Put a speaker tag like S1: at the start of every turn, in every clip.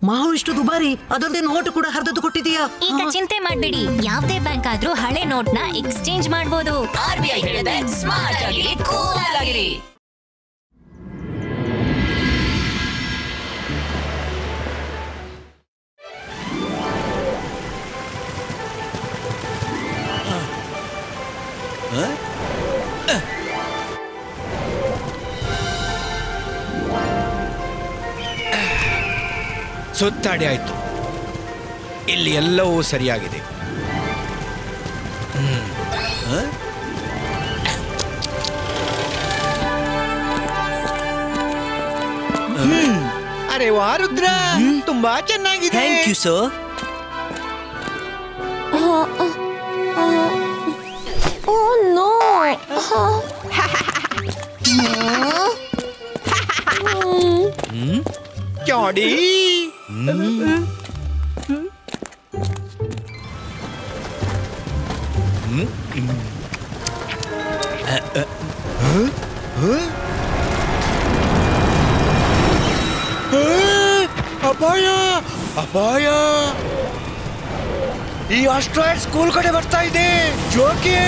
S1: ಮಾವು ಇಷ್ಟು ದುಬಾರಿ, ಅದಲ್ಲದೆ ನೋಟು ಕೂಡ ಹರಿದು ಕೊಟ್ಟಿದೀಯಾ?
S2: ಈಗ ಚಿಂತೆ ಮಾಡ್ಬೇಡಿ, ಯಾವ್ದೇ ಬ್ಯಾಂಕ್ ಆದ್ರೂ ಹಳೆ ನೋಟ್ ನ ಎಕ್ಸ್ಚೇಂಜ್ ಮಾಡಬಹುದು.
S3: RBI ಹೇಳಿದೆ, ಸ್ಮಾರ್ಟ್ ಆಗಿ ಕೂಲ್ ಆಗಿರಿ.
S4: ಸುತ್ತಾಡಿ ಆಯ್ತು, ಇಲ್ಲಿ ಎಲ್ಲವೂ ಸರಿಯಾಗಿದೆ.
S5: ಅರೆ ವಾ ರುದ್ರ, ತುಂಬಾ ಚೆನ್ನಾಗಿದೆ.
S6: Thank you sir.
S7: Oh no.
S5: ಕ್ಯಾಡಿ
S4: ಅಪಾಯ ಅಪಾಯ! ಈ ಆಸ್ಟ್ರಾಯ್ಡ್ ಸ್ಕೂಲ್ ಕಡೆ ಬರ್ತಾ ಇದೆ. ಜೋಕಿ!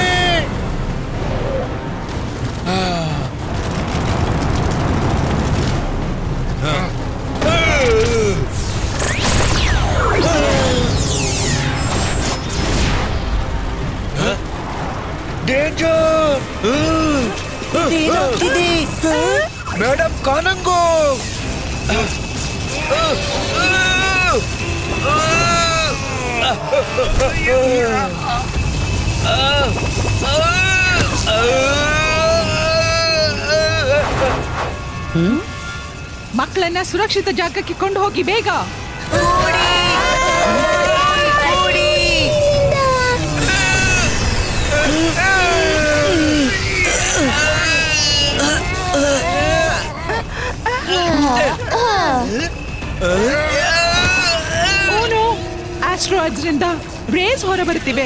S4: ಡೇಂಜರ್! ಮೇಡಮ್ ಕಾನಂಗೋ!
S8: ಮಕ್ಕಳನ್ನ ಸುರಕ್ಷಿತ ಜಾಗಕ್ಕೆ ಕೊಂಡು ಹೋಗಿ ಬೇಗ. ಆಸ್ಟ್ರಾಯ್ಡ್ಸ್ ರಿಂದ ರೇಸ್ ಹೊರಬರುತ್ತಿವೆ.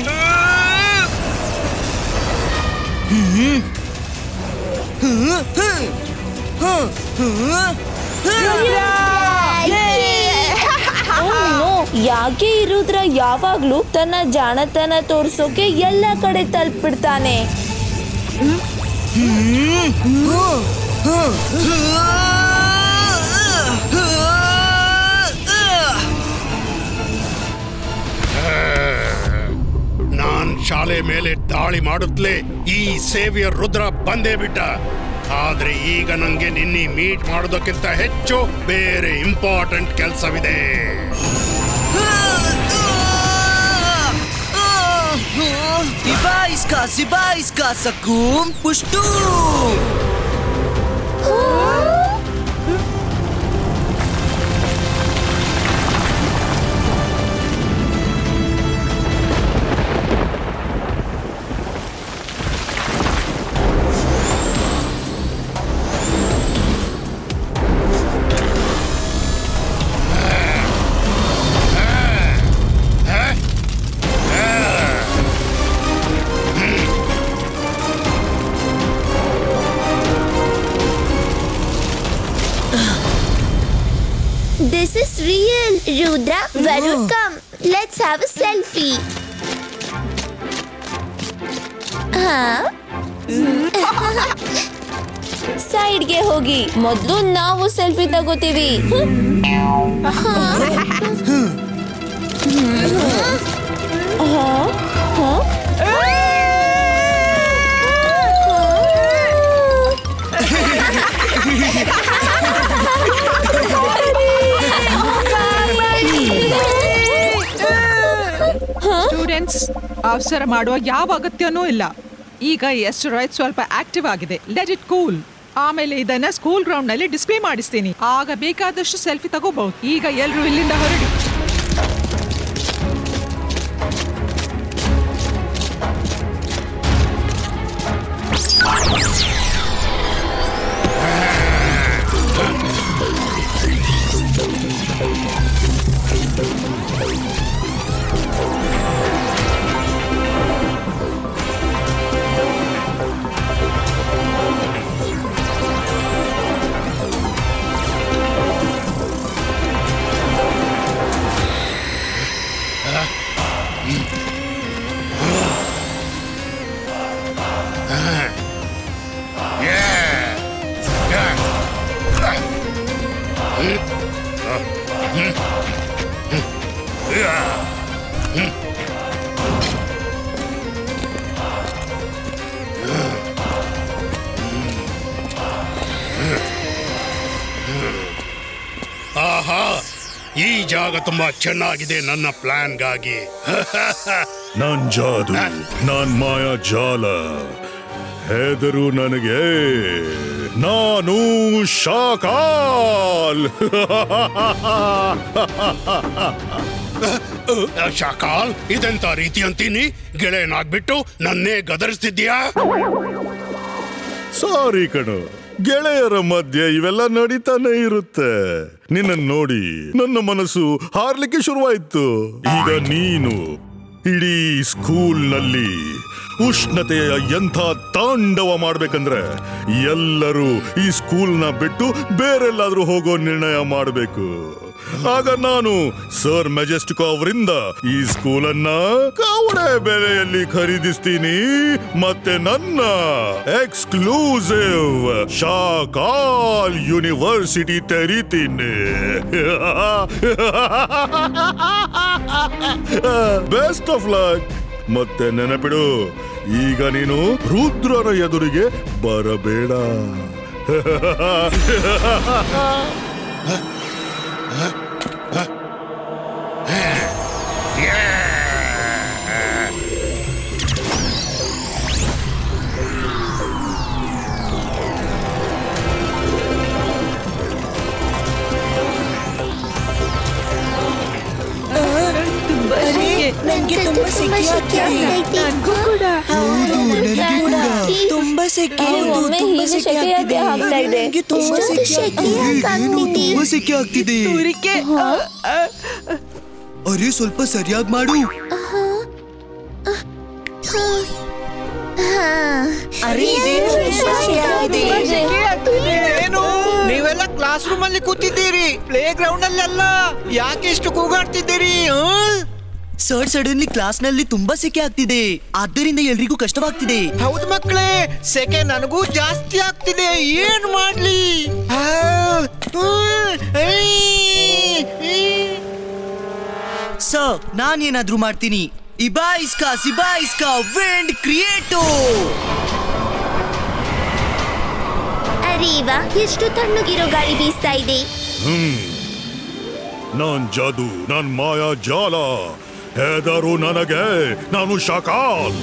S7: ಯಾಕೆ ಇರುದ್ರ ಯಾವಾಗ್ಲೂ ತನ್ನ ಜಾಣತನ ತೋರ್ಸೋಕೆ ಎಲ್ಲ ಕಡೆ ತಲುಪಿಡ್ತಾನೆ.
S9: ನಾನ್ ಶಾಲೆ ಮೇಲೆ ದಾಳಿ ಮಾಡುತ್ತಲೇ ಈ ಸೇವಿಯರ್ ರುದ್ರ ಬಂದೇ ಬಿಟ್ಟ. ಆದ್ರೆ ಈಗ ನಂಗೆ ನಿನ್ನೆ ಮೀಟ್ ಮಾಡೋದಕ್ಕಿಂತ ಹೆಚ್ಚು ಬೇರೆ important ಕೆಲಸವಿದೆ.
S6: ಸಿಬಾ ಸಕೂಂ ಪುಷ್ಟು.
S7: This is real. Rudra, Varun, come. Let's have a selfie. ಸೈಡ್ಗೆ ಹೋಗಿ, ಮೊದಲು ನಾವು ಸೆಲ್ಫಿ ತಗೋತೀವಿ.
S8: ಸ್ಟೂಡೆಂಟ್ಸ್, ಅವಸರ ಮಾಡುವ ಯಾವ ಅಗತ್ಯನೂ ಇಲ್ಲ. ಈಗ ಆಸ್ಟ್ರಾಯ್ಡ್ ಸ್ವಲ್ಪ ಆಕ್ಟಿವ್ ಆಗಿದೆ. Let it cool. ಆಮೇಲೆ ಇದನ್ನ ಸ್ಕೂಲ್ ಗ್ರೌಂಡ್ ನಲ್ಲಿ ಡಿಸ್ಪ್ಲೇ ಮಾಡಿಸ್ತೀನಿ. ಆಗ ಬೇಕಾದಷ್ಟು ಸೆಲ್ಫಿ ತಗೋಬಹುದು. ಈಗ ಎಲ್ರು ಇಲ್ಲಿಂದ ಹೊರಡಿ.
S9: ಆಹಾ, ಈ ಜಾಗ ತುಂಬಾ ಚೆನ್ನಾಗಿದೆ ನನ್ನ ಪ್ಲಾನ್ಗಾಗಿ.
S10: ನಾನ್ ಜಾದು, ನಾನ್ ಮಾಯಾ ಜಾಲ. ಹೆದರು ನನಗೆ, ನಾನು ಶಾಕಾಲ್.
S9: ಶಾಕಾಲ್, ಇದೆಂತ ರೀತಿ ಅಂತೀನಿ? ಗೆಳೆಯನಾಗ್ಬಿಟ್ಟು ನನ್ನೇ ಗದರಿಸ್ತಿದ್ಯಾ?
S10: ಸಾರಿ ಕಣು, ಗೆಳೆಯರ ಮಧ್ಯೆ ಇವೆಲ್ಲ ನಡೀತಾನೆ ಇರುತ್ತೆ. ನಿನ್ನ ನೋಡಿ ನನ್ನ ಮನಸ್ಸು ಹಾರ್ಲಿಕ್ಕೆ ಶುರುವಾಯ್ತು. ಈಗ ನೀನು ಇಡೀ ಸ್ಕೂಲ್ನಲ್ಲಿ ಉಷ್ಣತೆಯ ಎಂಥ ತಾಂಡವ ಮಾಡ್ಬೇಕಂದ್ರೆ ಎಲ್ಲರೂ ಈ ಸ್ಕೂಲ್ನ ಬಿಟ್ಟು ಬೇರೆಲ್ಲಾದ್ರೂ ಹೋಗೋ ನಿರ್ಣಯ ಮಾಡಬೇಕು. ಆಗ ನಾನು ಸರ್ ಮೆಜೆಸ್ಟಿಕೋ ಅವರಿಂದ ಈ ಸ್ಕೂಲನ್ನ ಕವಡೆ ಬೆಲೆಯಲ್ಲಿ ಖರೀದಿಸ್ತೀನಿ, ಮತ್ತೆ ನನ್ನ ಎಕ್ಸ್ಕ್ಲೂಸಿವ್ ಶಾಕಾಲ್ ಯೂನಿವರ್ಸಿಟಿ ತೆರೀತೀನಿ. Best of luck. ಮತ್ತೆ ನೆನಪಿಡು, ಈಗ ನೀನು ರುದ್ರರ ಎದುರಿಗೆ ಬರಬೇಡ.
S6: ನನಗೆ ತುಂಬಾ ಸೆಕೆ ಆಗ್ತಿದೆ. ತುಂಬಾ ಸೆಕೆ ಆಗ್ತಿದೆ. ಅರೆ ಸ್ವಲ್ಪ ಸರಿಯಾಗಿ ಮಾಡು.
S5: ನೀವೆಲ್ಲ ಕ್ಲಾಸ್ ರೂಮ್ ಅಲ್ಲಿ ಕೂತಿದ್ದೀರಿ, ಪ್ಲೇ ಗ್ರೌಂಡ್ ಅಲ್ಲಿ ಅಲ್ಲ. ಯಾಕೆ ಇಷ್ಟು ಕೂಗಾಡ್ತಿದ್ದೀರಿ?
S6: ಸರ್, ಸಡನ್ಲಿ ಕ್ಲಾಸ್ ನಲ್ಲಿ ತುಂಬಾ ಸೆಕೆ ಆಗ್ತಿದೆ, ಆದ್ದರಿಂದ ಎಲ್ರಿಗೂ ಕಷ್ಟವಾಗ್ತಿದೆ.
S5: ಹೌದು ಮಕ್ಕಳೇ, ಸೆಕೆ ನನಗೂ ಜಾಸ್ತಿ ಆಗ್ತಿದೆ. ಏನ್ ಮಾಡ್ಲಿ?
S6: ಸರ್, ನಾನೇನಾದ್ರೂ ಮಾಡ್ತೀನಿ. ಇಬಾಯಿಸ್ಕಾ ಸಿಬಾಯಿಸ್ಕಾ ವಿಂಡ್ ಕ್ರಿಯೇಟೋ.
S7: ಅರೆ ವಾ, ಎಷ್ಟು ತಣ್ಣಗಿರೋ ಗಾಳಿ ಬೀಸ್ತಾ ಇದೆ.
S10: ನಾನ್ ಜಾದು, ನಾನ್ ಮಾಯಾ ಜಾಲ. ಹೆದರು ನನಗೆ, ನಾನು ಶಾಕಾಲ್.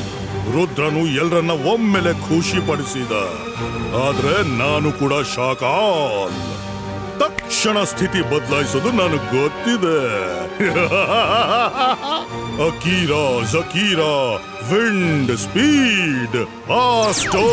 S10: ರುದ್ರನು ಎಲ್ಲರನ್ನ ಒಮ್ಮೆಲೆ ಖುಷಿ ಪಡಿಸಿದ, ಆದ್ರೆ ನಾನು ಕೂಡ ಶಾಕಾಲ್. ತಕ್ಷಣ ಸ್ಥಿತಿ ಬದಲಾಯಿಸೋದು ನನಗೆ ಗೊತ್ತಿದೆ. ಅಕೀರಾ ಜಕೀರಾ ವಿಂಡ್ ಸ್ಪೀಡ್ ಆಸ್ಟೋ.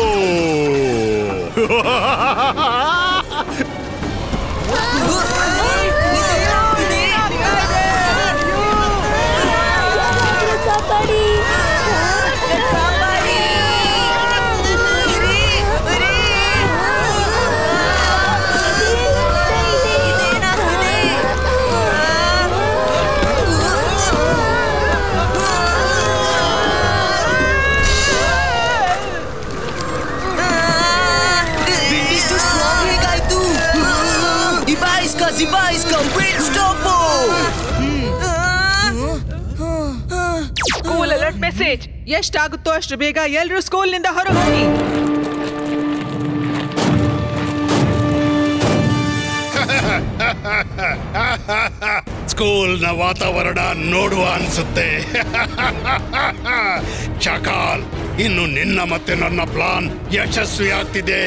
S8: School alert message. ಎಷ್ಟಾಗುತ್ತೋ ಅಷ್ಟು ಬೇಗ ಎಲ್ಲರೂ ಸ್ಕೂಲ್ನಿಂದ ಹೊರಗೆ ಹೋಗಿ.
S9: ಸ್ಕೂಲ್ನ ವಾತಾವರಣ ನೋಡುವ ಅನ್ಸುತ್ತೆ. ಶಾಕಾಲ್, ಇನ್ನು ನಿನ್ನ ಮತ್ತೆ ನನ್ನ ಪ್ಲಾನ್ ಯಶಸ್ವಿ ಆಗ್ತಿದೆ.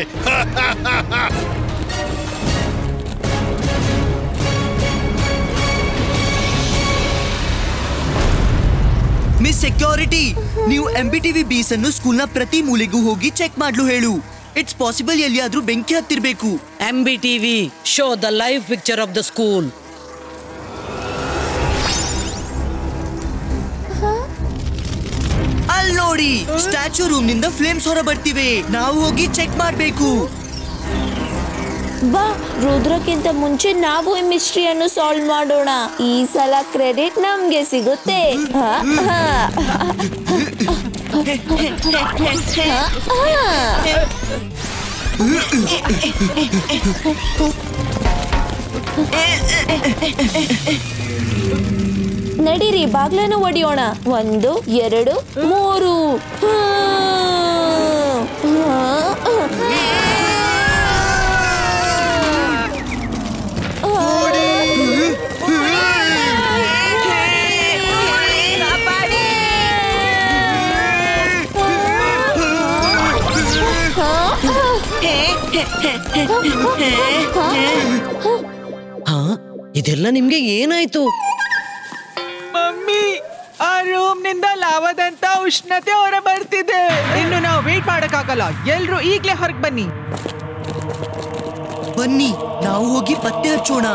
S6: ಮಿಸ್ ಸೆಕ್ಯೂರಿಟಿ, ನೀವು MBTV ಬೀಸ್ ಅನ್ನು ಸ್ಕೂಲ್ನ ಪ್ರತಿ ಮೂಲೆಗೂ ಹೋಗಿ ಚೆಕ್ ಮಾಡ್ಲು ಹೇಳು. ಇಟ್ಸ್ ಪಾಸಿಬಲ್ ಎಲ್ಲಿಯಾದ್ರೂ ಬೆಂಕಿ ಹತ್ತಿರ್ಬೇಕು.
S1: MBTV show the live picture of the school.
S6: ಅಲ್ಲಿ ನೋಡಿ, ಸ್ಟ್ಯಾಚ್ಯೂ ರೂಮ್ ನಿಂದ ಫ್ಲೇಮ್ಸ್ ಹೊರ ಬರ್ತಿವೆ. ನಾವು ಹೋಗಿ ಚೆಕ್ ಮಾಡ್ಬೇಕು.
S7: ಬಾ, ರುದ್ರಕ್ಕಿಂತ ಮುಂಚೆ ನಾವು ಈ ಮಿಸ್ಟ್ರಿಯನ್ನು ಸಾಲ್ವ್ ಮಾಡೋಣ. ಈ ಸಲ ಕ್ರೆಡಿಟ್ ನಮ್ಗೆ ಸಿಗುತ್ತೆ. ನಡೀರಿ ಬಾಗ್ಲನ್ನು ಒಡೆಯೋಣ 1 2 3
S1: ಇದೆಲ್ಲ ನಿಮ್ಗೆ ಏನಾಯ್ತು?
S8: ಮಮ್ಮಿ, ಆ ರೂಮ್ ನಿಂದ ಲಾವದಂತ ಉಷ್ಣತೆ ಹೊರ ಬರ್ತಿದೆ. ಇನ್ನು ನಾವು ವೇಟ್ ಮಾಡಕ್ಕಾಗಲ್ಲ. ಎಲ್ರು ಈಗ್ಲೇ ಹೊರಗೆ ಬನ್ನಿ.
S6: ಬನ್ನಿ, ನಾವು ಹೋಗಿ ಪತ್ತೆ ಹಚ್ಚೋಣ.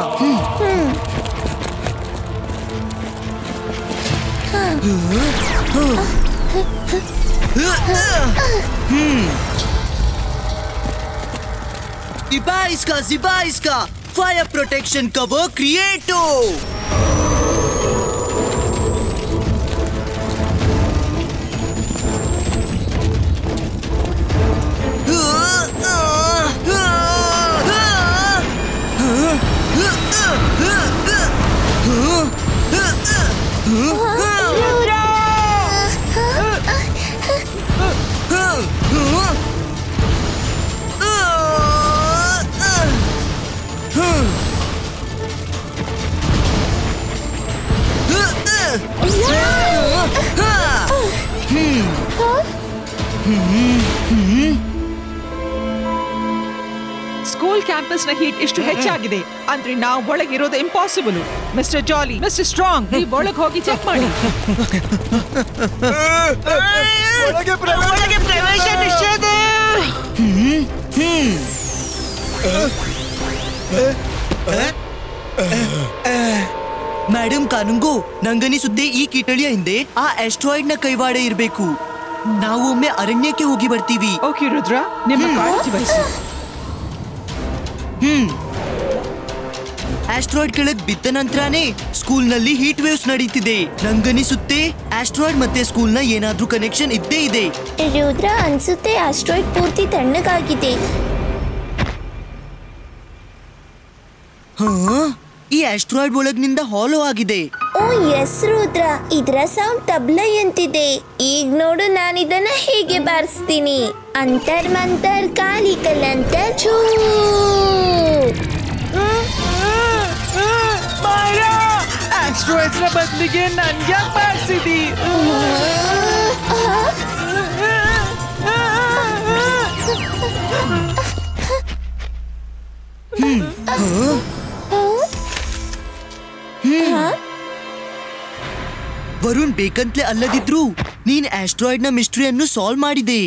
S6: जिबा इसका फायर प्रोटेक्शन कवर क्रिएटो.
S8: ಸ್ಕೂಲ್ ಕ್ಯಾಂಪಸ್ ನ ಹೀಟ್ ಇಷ್ಟು ಹೆಚ್ಚಾಗಿದೆ ಅಂದ್ರೆ ನಾವು ಒಳಗಿರೋದು impossible. Mister Jolly, mister strong, ನೀವು ಒಳಗೆ ಹೋಗಿ ಚೆಕ್ ಮಾಡಿ.
S5: ಒಳಗೆ ಪ್ರವೇಶ ನಿಷೇಧ.
S6: ಮೇಡಮ್ ಕಾನುಂಗೋ, ನಂಗನಿಸುತ್ತೆ ಈ ಕಿಟಳಿಯ ಹಿಂದೆ ಆ ಆಸ್ಟ್ರಾಯ್ಡ್ ನ ಕೈವಾಡ ಇರಬೇಕು. ನಾವು ಒಮ್ಮೆ ಅರಣ್ಯಕ್ಕೆ ಹೋಗಿ ಬರ್ತೀವಿ.
S8: ಓಕೆ ರುದ್ರ, ನಿಮ್ಮ ಕಾಳಜಿ ವಹಿಸಿ.
S6: ಆಸ್ಟ್ರಾಯ್ಡ್ ಕೆಳಗ್ ಬಿದ್ದ ನಂತರನೇ ಸ್ಕೂಲ್ ನಲ್ಲಿ ಹೀಟ್ ವೇವ್ಸ್ ನಡೀತಿದೆ. ನಂಗನಿಸುತ್ತೆ ಆಸ್ಟ್ರಾಯ್ಡ್ ಮತ್ತೆ ಸ್ಕೂಲ್ ನ ಏನಾದ್ರೂ ಕನೆಕ್ಷನ್ ಇದ್ದೇ ಇದೆ.
S7: ರುದ್ರ, ಅನ್ಸುತ್ತೆ ಆಸ್ಟ್ರಾಯ್ಡ್ ಪೂರ್ತಿ ತಣ್ಣಗಾಗಿದೆ.
S6: ಈ ಆಸ್ಟ್ರಾಯ್ಡ್ ಒಳಗಿನಿಂದ ಹಾಲೋ ಆಗಿದೆ.
S7: ಓ ಎಸ್ ರುದ್ರ, ಇದ್ರ ಸೌಂಡ್ ತಬ್ಲ ಎಂತಿದೆ. ಈಗ ನೋಡು, ನಾನು ಇದನ್ನ ಹೇಗೆ ಬಾರಿಸ್ತೀನಿ. ಅಂತರ್ ಮಂತರ್ ಕಾಲಿ ಕಲಂತರ್ ಛೂ.
S8: ಆಸ್ಟ್ರಾಯ್ಡ್ಸ್ ನ ಬದಲಿಗೆ ನನ್ಗೆ ಬಾರಿಸಿದಿ.
S6: ವರುಣ್ ಬೇಕಂತಲೇ ಅಲ್ಲದಿದ್ರು ನೀನ್ ಆಸ್ಟ್ರಾಯ್ಡ್ ನ ಮಿಸ್ಟ್ರಿಯನ್ನು ಸಾಲ್ವ್ ಮಾಡಿದೆ.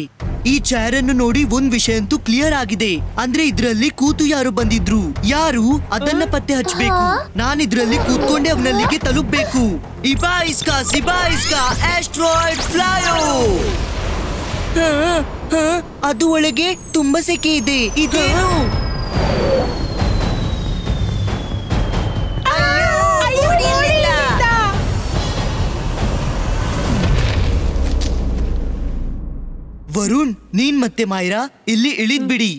S6: ಈ ಚೇರ್ ಅನ್ನು ನೋಡಿ ಒಂದ್ ವಿಷಯ ಅಂತೂ ಕ್ಲಿಯರ್ ಆಗಿದೆ. ಅಂದ್ರೆ ಇದ್ರಲ್ಲಿ ಕೂತು ಯಾರು ಬಂದಿದ್ರು, ಯಾರು ಅದನ್ನ ಪತ್ತೆ ಹಚ್ಚಬೇಕು. ನಾನ್ ಇದ್ರಲ್ಲಿ ಕೂತ್ಕೊಂಡೆ ಅವನಲ್ಲಿಗೆ ತಲುಪಬೇಕು. ಇಬಾ ಇಸ್ಕಾ ಸಿಬಾ ಇಸ್ಕಾ ಆಸ್ಟ್ರಾಯ್ಡ್ ಫ್ಲೈಯೋ. ಅದು ಒಳಗೆ ತುಂಬಾ ಸೆಕೆ ಇದೆ. ಇದೇನು? ವರುಣ್, ನೀನ್ ಮತ್ತೆ ಮಾಯರಾ ಇಲ್ಲಿ ಇಳಿದ್ ಬಿಡಿ.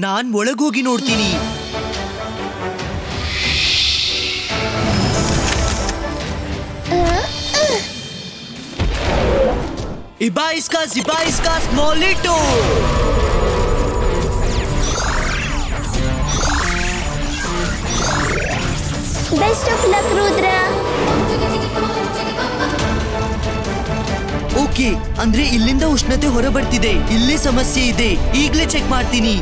S6: ನಾನ್ ಒಳಗೋಗಿ ನೋಡ್ತೀನಿ. ಇಬಾ ಇಸ್ಕಾ ಜಿಬಾ ಇಸ್ಕಾ ಸ್ಮಾಲಿಟೋ.
S7: Best of luck Rudra.
S6: Okay, ಅಂದ್ರೆ ಇಲ್ಲಿಂದ ಉಷ್ಣತೆ ಹೊರ ಬರ್ತಿದೆ. ಇಲ್ಲೇ ಸಮಸ್ಯೆ ಇದೆ. ಈಗ್ಲೇ ಚೆಕ್ ಮಾಡ್ತೀನಿ.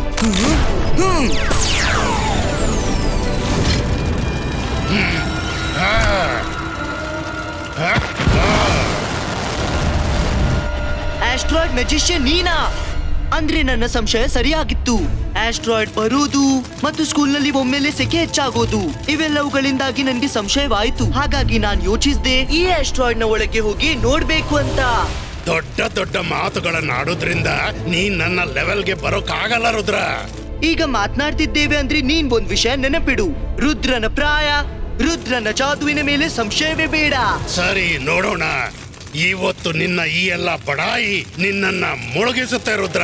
S6: ಆಸ್ಟ್ರಾಯ್ಡ್ ಮ್ಯಾಜಿಷಿಯನ್ ನೀನಾ? ಅಂದ್ರೆ ನನ್ನ ಸಂಶಯ ಸರಿಯಾಗಿತ್ತು. ಆಸ್ಟ್ರಾಯ್ಡ್ ಬರುವುದು ಮತ್ತು ಸ್ಕೂಲ್ನಲ್ಲಿ ಒಮ್ಮೆಲೆ ಸೆಕೆ ಹೆಚ್ಚಾಗೋದು, ಇವೆಲ್ಲವುಗಳಿಂದಾಗಿ ನನಗೆ ಸಂಶಯವಾಯಿತು. ಹಾಗಾಗಿ ನಾನು ಯೋಚಿಸಿದೆ ಈ ಆಸ್ಟ್ರಾಯ್ಡ್ ನ ಒಳಗೆ ಹೋಗಿ ನೋಡ್ಬೇಕು ಅಂತ.
S9: ದೊಡ್ಡ ದೊಡ್ಡ ಮಾತುಗಳನ್ನ ಆಡೋದ್ರಿಂದ ನೀನ್ ನನ್ನ ಲೆವೆಲ್ಗೆ ಬರೋಕ್ಕಾಗಲ್ಲ ರುದ್ರ.
S6: ಈಗ ಮಾತನಾಡ್ತಿದ್ದೇವೆ ಅಂದ್ರೆ ನೀನ್ ಒಂದ್ ವಿಷಯ ನೆನಪಿಡು. ರುದ್ರನ ಪ್ರಾಯ, ರುದ್ರನ ಜಾದುವಿನ ಮೇಲೆ ಸಂಶಯವೇ ಬೇಡ.
S9: ಸರಿ, ನೋಡೋಣ. ಇವತ್ತು ನಿನ್ನ ಈ ಎಲ್ಲ ಬಡಾಯಿ ನಿನ್ನನ್ನ ಮುಳುಗಿಸುತ್ತೆ ರುದ್ರ.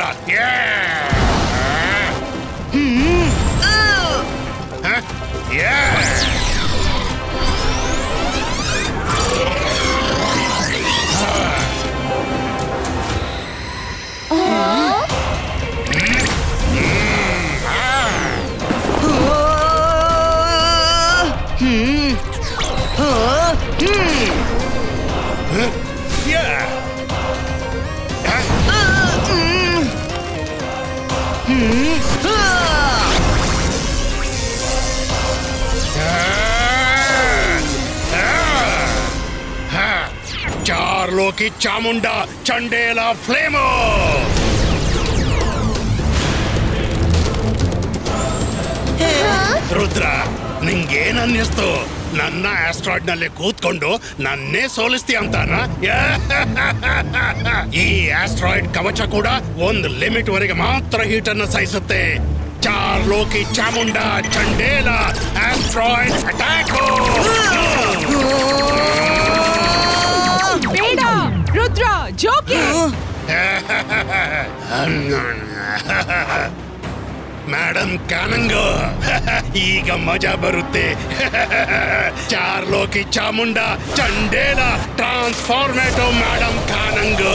S9: चारलोकी चामुंडा चंडेला फ्लेमो ರುದ್ರ ನಿಂಗೇನ್ ಅನ್ನಿಸ್ತು ನನ್ನ ಆಸ್ಟ್ರಾಯ್ಡ್ ನಲ್ಲಿ ಕೂತ್ಕೊಂಡು ನನ್ನೇ ಸೋಲಿಸ್ತೀಯ ಅಂತಾನ ಈ ಆಸ್ಟ್ರಾಯ್ಡ್ ಕವಚ ಕೂಡ ಒಂದು ಲಿಮಿಟ್ ವರೆಗೆ ಮಾತ್ರ ಹೀಟ್ ಅನ್ನು ಸಹಿಸುತ್ತೆ ಚಾರ್ಲೋಕಿ ಚಾಮುಂಡಾ ಚಂಡೇಲ ಆಸ್ಟ್ರಾಯ್ಡ್ ಅಟ್ಯಾಕ್
S8: ಬೇಡ ರುದ್ರ ಜೋಕಿ
S9: ಮೇಡಮ್ ಕಾನಂಗೋ ಈಗ ಮಜಾ ಬರುತ್ತೆ ಚಾರ್ಲೋಕಿ ಚಾಮುಂಡಾ ಚಂಡೇಲ ಟ್ರಾನ್ಸ್ಫಾರ್ಮೇಟೋ ಮೇಡಮ್ ಕಾನಂಗೋ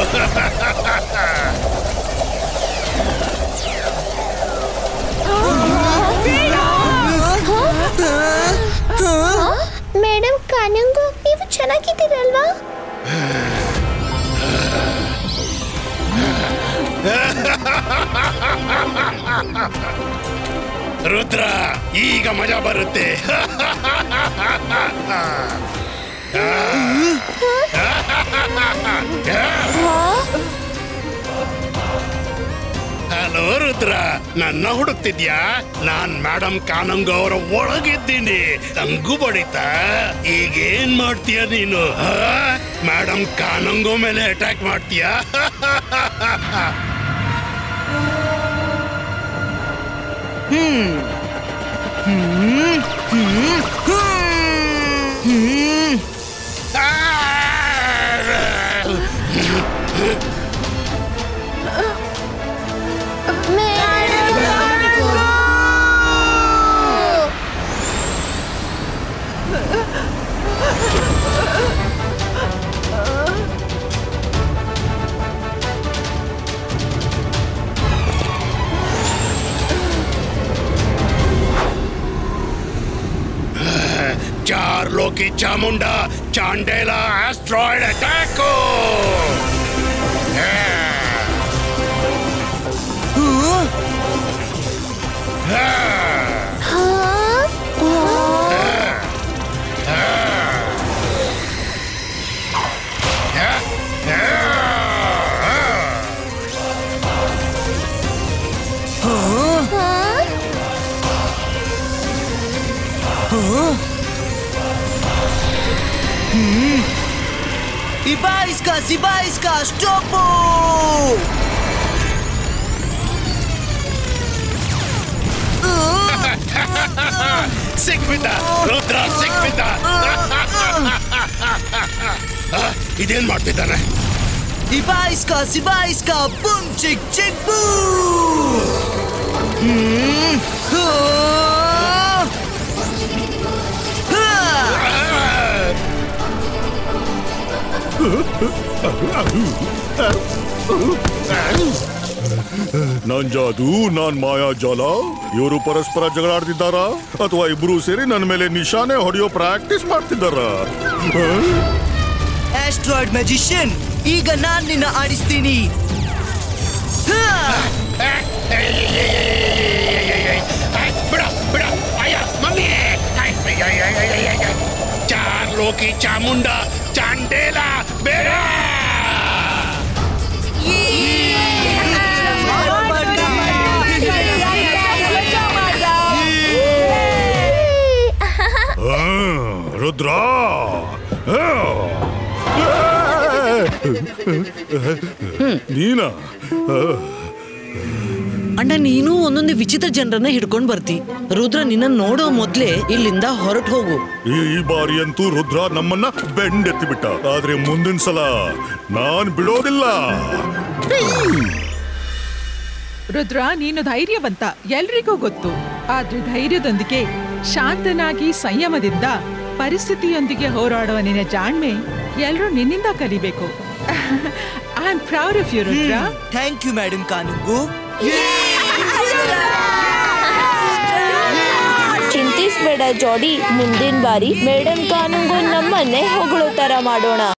S7: ಮೇಡಮ್ ಕಾನಂಗೋ ನೀವು ಚೆನ್ನಾಗಿದ್ದೀರಲ್ವಾ
S9: ರುದ್ರ ಈಗ ಮಜಾ ಬರುತ್ತೆ ಹಲೋ ರುದ್ರ ನನ್ನ ಹುಡುಕ್ತಿದ್ಯಾ ನಾನ್ ಮೇಡಮ್ ಕಾನಂಗೋ ಅವರ ಒಳಗಿದ್ದೀನಿ ತಂಗು ಬಡಿತಾ ಈಗೇನ್ ಮಾಡ್ತೀಯ ನೀನು ಮೇಡಮ್ ಕಾನಂಗೋ ಮೇಲೆ ಅಟ್ಯಾಕ್ ಮಾಡ್ತೀಯಾ चारलोकी चामुंडा चांडेला एस्ट्रॉइड अटैक
S6: Ibaiska, stoppo!
S9: ಸಿಕ್ಬಿದ್ದ ರುದ್ರ ಸಿಕ್ಬಿದ್ದ ಇದೇನ್ ಮಾಡ್ತಿದ್ದಾನೆ
S6: Ibaiska, boom chick chick
S10: ನನ್ ಜಾದು ನಾನ್ ಮಾಯಾ ಜಾಲ ಇವರು ಪರಸ್ಪರ ಜಗಳಾಡ್ತಿದ್ದಾರಾ ಅಥವಾ ಇಬ್ರು ಸೇರಿ ನನ್ನ ಮೇಲೆ ನಿಶಾನೆ ಹೊಡೆಯೋ ಪ್ರಾಕ್ಟೀಸ್ ಮಾಡ್ತಿದ್ದಾರ
S6: ಆಸ್ಟ್ರಾಯ್ಡ್ ಮ್ಯಾಜಿಷಿಯನ್ ಈಗ ನಾನ್ ನಿನ್ನ ಆಡಿಸ್ತೀನಿ
S9: चारलोकी चामुंडा चांडेला बेड़ा
S10: ರುದ್ರ ನೀನಾ
S1: ಅಣ್ಣ ನೀನು ಒಂದೊಂದು ವಿಚಿತ್ರ ಜನರನ್ನ ಹಿಡ್ಕೊಂಡ್ ಬರ್ತಿ ರುದ್ರ ನಿನ್ನ ನೋಡೋ ಮೊದ್ಲೇ ಇಲ್ಲಿಂದ ಹೊರಟು ಹೋಗು
S10: ಈ ಬಾರಿ ಅಂತೂ ರುದ್ರ ನಮ್ಮನ್ನ ಬೆಂಡೆತ್ತಿ ಬಿಟ್ಟ ಆದ್ರೆ ಮುಂದಿನ ಸಲ ನಾನ್ ಬಿಡೋದಿಲ್ಲ
S8: ರುದ್ರ ನೀನು ಧೈರ್ಯವಂತ ಎಲ್ರಿಗೂ ಗೊತ್ತು ಆದ್ರೆ ಧೈರ್ಯದೊಂದಿಗೆ ಶಾಂತನಾಗಿ ಸಂಯಮದಿಂದ ಪರಿಸ್ಥಿತಿಯೊಂದಿಗೆ ಹೋರಾಡುವ ನಿನ್ನ ಜಾಣ್ಮೆ ಎಲ್ಲರೂ ನಿನ್ನಿಂದ ಕಲಿಬೇಕು. I am proud of you Rudra.
S6: Thank you madam Kanungo.
S7: ಚಿಂತಿಸ್ಬೇಡ ಜಾಡಿ, ಮುಂದಿನ ಬಾರಿ ಮೇಡಮ್ ಕಾನುಂಗು ನಮ್ಮನ್ನೇ ಹೊಗಳೋ ತರ ಮಾಡೋಣ.